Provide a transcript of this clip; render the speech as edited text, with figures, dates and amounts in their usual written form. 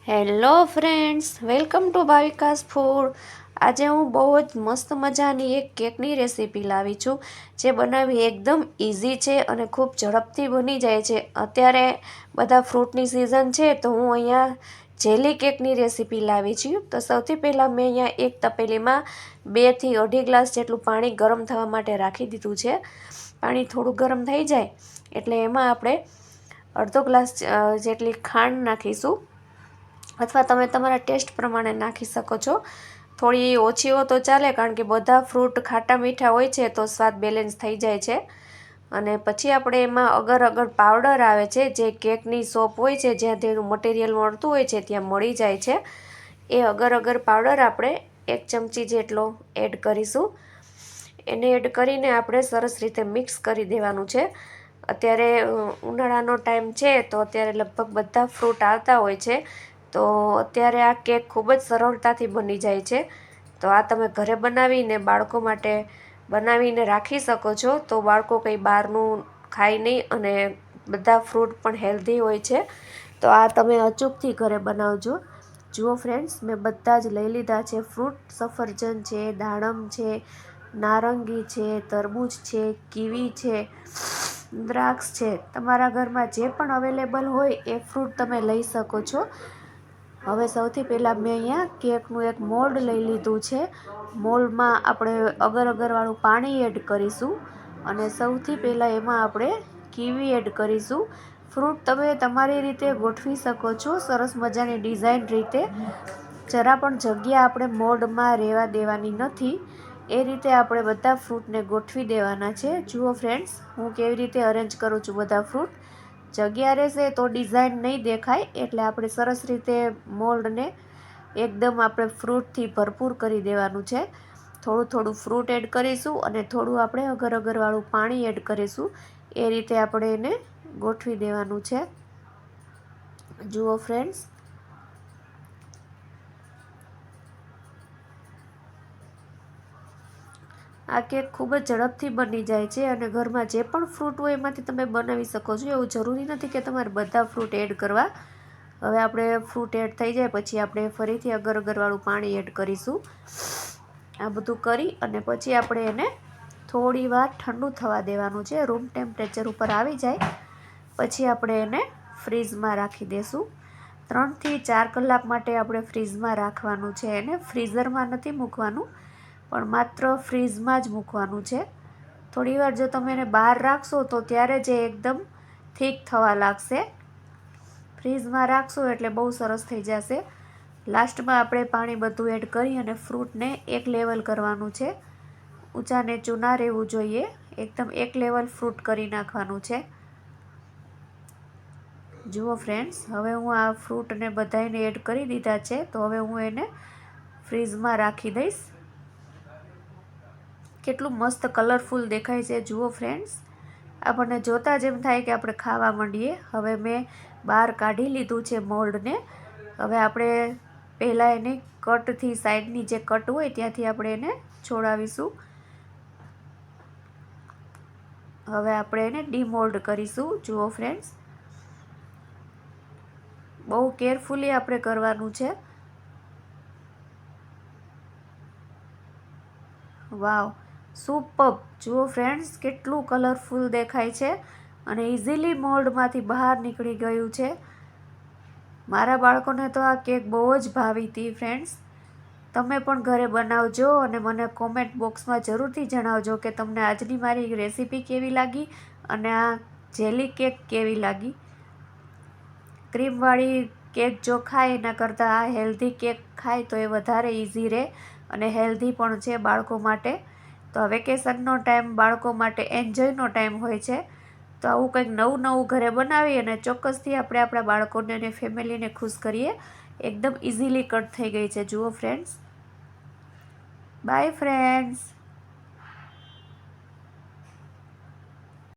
Hello friends, welcome to Bhavika's food. આજે હું બહુ જ મસ્ત મજાની એક કેકની રેસીપી લાવી છું, જે બનાવવી એકદમ ઇઝી છે અને ખૂબ ઝડપથી બની જાય છે. અત્યારે બધા ફ્રૂટની સિઝન છે, તો હું અહીંયા જેલી કેકની રેસીપી લાવી છું. તો સૌથી પહેલાં મેં અહીંયા એક તપેલીમાં 2 થી 2.5 ગ્લાસ જેટલું પાણી ગરમ થવા માટે રાખી દીધું છે. પાણી થોડું ગરમ થઈ જાય એટલે એમાં આપણે અડધો ગ્લાસ જેટલી ખાંડ નાખીશું, અથવા તમે તમારા ટેસ્ટ પ્રમાણે નાખી શકો છો. થોડી ઓછી હો તો ચાલે, કારણ કે બધા ફ્રૂટ ખાટા મીઠા હોય છે તો સ્વાદ બેલેન્સ થઈ જાય છે. અને પછી આપણે એમાં અગર અગર પાવડર આવે છે, જે કેકની શોપ હોય છે જ્યાં તેનું મટીરિયલ મળતું હોય છે ત્યાં મળી જાય છે. એ અગર અગર પાવડર આપણે 1 ચમચી જેટલો એડ કરીશું. એને એડ કરીને આપણે સરસ રીતે મિક્સ કરી દેવાનું છે. અત્યારે ઉનાળાનો ટાઈમ છે, તો અત્યારે લગભગ બધા ફ્રૂટ આવતા હોય છે, તો અત્યારે આ કેક ખૂબ જ સરળતાથી બની જાય છે. તો આ તમે ઘરે બનાવીને બાળકો માટે બનાવીને રાખી શકો છો, તો બાળકો કંઈ બહારનું ખાય નહીં અને બધા ફ્રૂટ પણ હેલ્ધી હોય છે. તો આ તમે અચૂકથી ઘરે બનાવજો. જુઓ ફ્રેન્ડ્સ, મેં બધા જ લઈ લીધા છે ફ્રૂટ. સફરજન છે, દાડમ છે, નારંગી છે, તરબૂચ છે, કીવી છે, દ્રાક્ષ છે. તમારા ઘરમાં જે પણ અવેલેબલ હોય એ ફ્રૂટ તમે લઈ શકો છો. હવે સૌથી પહેલાં મેં અહીંયા કેકનું એક મોલ્ડ લઈ લીધું છે. મોલ્ડમાં આપણે અગર અગરવાળું પાણી એડ કરીશું, અને સૌથી પહેલાં એમાં આપણે કીવી એડ કરીશું. ફ્રૂટ તમે તમારી રીતે ગોઠવી શકો છો, સરસ મજાની ડિઝાઇન રીતે. જરા પણ જગ્યા આપણે મોલ્ડમાં રહેવા દેવાની નથી. એ રીતે આપણે બધા ફ્રૂટને ગોઠવી દેવાના છે. જુઓ ફ્રેન્ડ્સ, હું કેવી રીતે અરેન્જ કરું છું બધા ફ્રૂટ. જગ્યા રહેશે તો ડિઝાઇન નહીં દેખાય, એટલે આપણે સરસ રીતે મોલ્ડને એકદમ આપણે ફ્રૂટથી ભરપૂર કરી દેવાનું છે. થોડું થોડું ફ્રૂટ એડ કરીશું અને થોડું આપણે અગર અગરવાળું પાણી એડ કરીશું. એ રીતે આપણે એને ગોઠવી દેવાનું છે. જુઓ ફ્રેન્ડ્સ, આ કેક ખૂબ જ ઝડપથી બની જાય છે, અને ઘરમાં જે પણ ફ્રૂટ હોય એમાંથી તમે બનાવી શકો છો. એવું જરૂરી નથી કે તમારે બધા ફ્રૂટ એડ કરવા. હવે આપણે ફ્રૂટ એડ થઈ જાય પછી આપણે ફરીથી અગર અગરવાળું પાણી એડ કરીશું. આ બધું કરી અને પછી આપણે એને થોડી વાર ઠંડુ થવા દેવાનું છે. રૂમ ટેમ્પરેચર ઉપર આવી જાય પછી આપણે એને ફ્રીઝમાં રાખી દઈશું. 3 થી 4 કલાક માટે આપણે ફ્રીઝમાં રાખવાનું છે. એને ફ્રીઝરમાં નથી મૂકવાનું, પણ માત્ર ફ્રીઝમાં જ મૂકવાનું છે. થોડી વાર જો તમે એને બહાર રાખશો તો ત્યારે જે એકદમ થીક થવા લાગશે. ફ્રીઝમાં રાખશો એટલે બહુ સરસ થઈ જશે. લાસ્ટમાં આપણે પાણી બધું એડ કરી અને ફ્રૂટને એક લેવલ કરવાનું છે. ઊંચા નીચું ના રહેવું જોઈએ, એકદમ એક લેવલ ફ્રૂટ કરી નાખવાનું છે. જુઓ ફ્રેન્ડ્સ, હવે હું આ ફ્રૂટને બધાને એડ કરી દીધા છે, તો હવે હું એને ફ્રીઝમાં રાખી દઈશ. કેટલું મસ્ત કલરફુલ દેખાય છે. જુઓ ફ્રેન્ડ્સ, આપણને જોતાં જ એમ થાય કે આપણે ખાવા માંડીએ. હવે મેં બહાર કાઢી લીધું છે મોલ્ડને. હવે આપણે પહેલાં એને કટથી, સાઈડની જે કટ હોય ત્યાંથી આપણે એને છોડાવીશું. હવે આપણે એને ડીમોલ્ડ કરીશું. જુઓ ફ્રેન્ડ્સ, બહુ કેરફુલી આપણે કરવાનું છે. વાવ, સુપર્બ! જુઓ ફ્રેન્ડ્સ, કેટલું કલરફુલ દેખાય છે અને ઇઝીલી મોલ્ડમાંથી બહાર નીકળી ગયું છે. મારા બાળકોને તો આ કેક બહુ જ ભાવી હતી ફ્રેન્ડ્સ. તમે પણ ઘરે બનાવજો અને મને કોમેન્ટ બોક્સમાં જરૂરથી જણાવજો કે તમને આજની મારી રેસીપી કેવી લાગી અને આ જેલી કેક કેવી લાગી. ક્રીમવાળી કેક જો ખાય એના કરતાં આ હેલ્ધી કેક ખાય તો એ વધારે ઇઝી રહે અને હેલ્ધી પણ છે બાળકો માટે. તો આ વેકેશનનો ટાઈમ બાળકો માટે એન્જોયનો ટાઈમ હોય છે, તો આવું કંઈક નવું નવું ઘરે બનાવી અને ચોક્કસથી આપણે આપણા બાળકોને અને ફેમિલીને ખુશ કરીએ. એકદમ ઇઝીલી કટ થઈ ગઈ છે. જુઓ ફ્રેન્ડ્સ. By friends.